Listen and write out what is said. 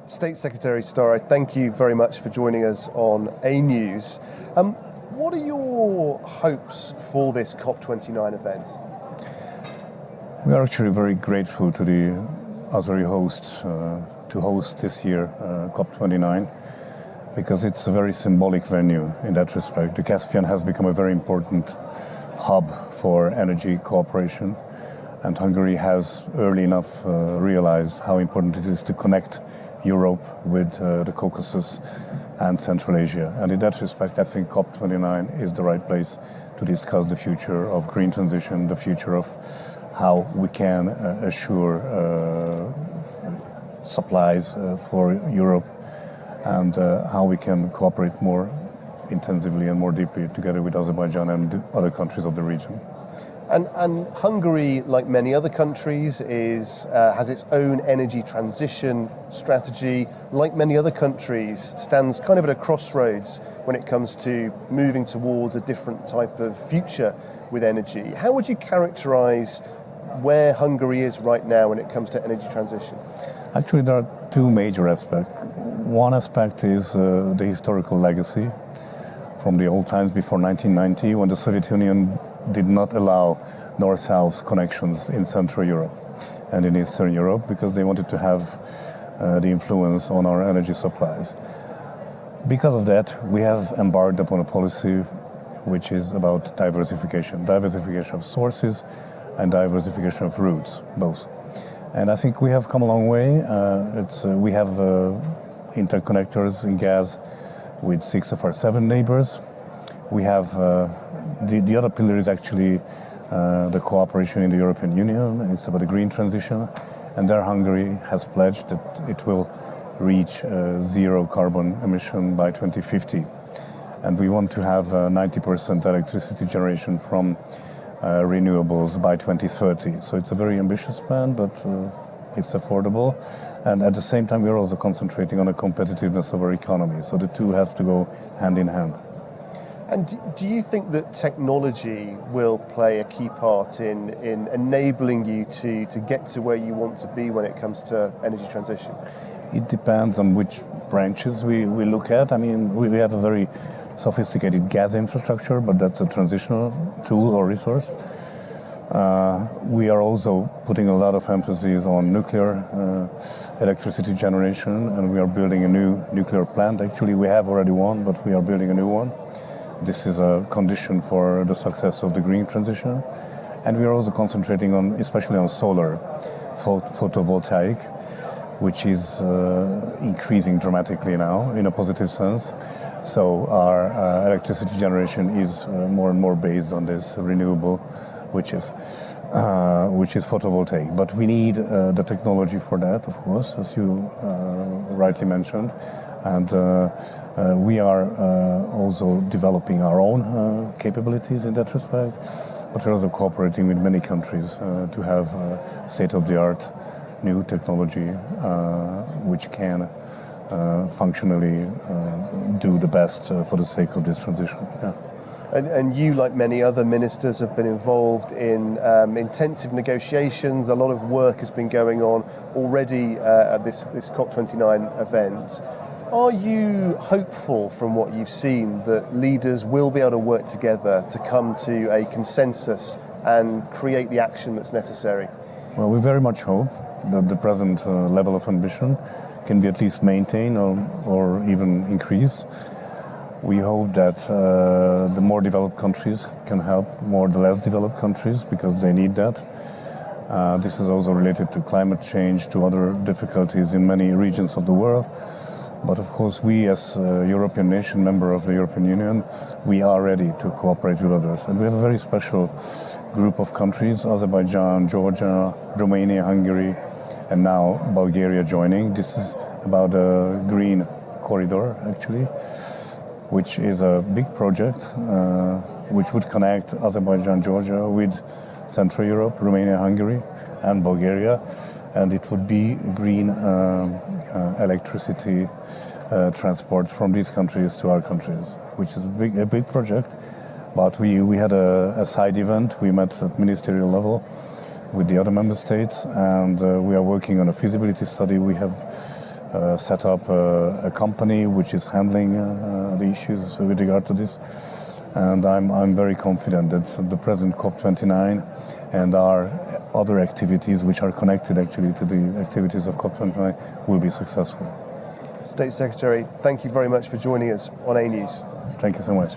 State Secretary Sztáray, thank you very much for joining us on AnewZ. What are your hopes for this COP29 event? We are actually very grateful to the Azeri hosts to host this year COP29 because it's a very symbolic venue in that respect. The Caspian has become a very important hub for energy cooperation, and Hungary has early enough realized how important it is to connect Europe with the Caucasus and Central Asia. And in that respect, I think COP29 is the right place to discuss the future of green transition, the future of how we can assure supplies for Europe, and how we can cooperate more intensively and more deeply together with Azerbaijan and other countries of the region. And Hungary, like many other countries, has its own energy transition strategy. Like many other countries, stands kind of at a crossroads when it comes to moving towards a different type of future with energy. How would you characterize where Hungary is right now when it comes to energy transition? Actually, there are two major aspects. One aspect is the historical legacy from the old times before 1990, when the Soviet Union did not allow north-south connections in Central Europe and in Eastern Europe because they wanted to have the influence on our energy supplies. Because of that, we have embarked upon a policy which is about diversification of sources and diversification of routes, both. And I think we have come a long way. We have interconnectors in gas with 6 of our 7 neighbors. We have the other pillar is actually the cooperation in the European Union. It's about the green transition, and there Hungary has pledged that it will reach zero carbon emission by 2050. And we want to have 90% electricity generation from renewables by 2030. So it's a very ambitious plan, but it's affordable. And at the same time, we're also concentrating on the competitiveness of our economy. So the two have to go hand in hand. And do you think that technology will play a key part in enabling you to get to where you want to be when it comes to energy transition? It depends on which branches we look at. I mean, we have a very sophisticated gas infrastructure, but that's a transitional tool or resource. We are also putting a lot of emphasis on nuclear electricity generation, and we are building a new nuclear plant. Actually, we have already one, but we are building a new one. This is a condition for the success of the green transition. And we are also concentrating on, especially on solar photovoltaic, which is increasing dramatically now in a positive sense. So our electricity generation is more and more based on this renewable, which is photovoltaic. But we need the technology for that, of course, as you rightly mentioned. And we are also developing our own capabilities in that respect, but we're also cooperating with many countries to have state-of-the-art new technology which can functionally do the best for the sake of this transition. Yeah. And you, like many other ministers, have been involved in intensive negotiations. A lot of work has been going on already at this COP29 event. Are you hopeful from what you've seen that leaders will be able to work together to come to a consensus and create the action that's necessary? Well, we very much hope that the present level of ambition can be at least maintained or even increased. We hope that the more developed countries can help more the less developed countries because they need that. This is also related to climate change, to other difficulties in many regions of the world. But of course, we as a European nation, member of the European Union, we are ready to cooperate with others. And we have a very special group of countries, Azerbaijan, Georgia, Romania, Hungary, and now Bulgaria joining. This is about a green corridor, actually, which is a big project which would connect Azerbaijan, Georgia with Central Europe, Romania, Hungary, and Bulgaria. And it would be green electricity transport from these countries to our countries, which is a big project. But we had a side event. We met at ministerial level with the other member states, and we are working on a feasibility study. We have set up a company which is handling the issues with regard to this. And I'm very confident that the present COP29 and our other activities, which are connected actually to the activities of COP29, will be successful. State Secretary, thank you very much for joining us on AnewZ. Thank you so much.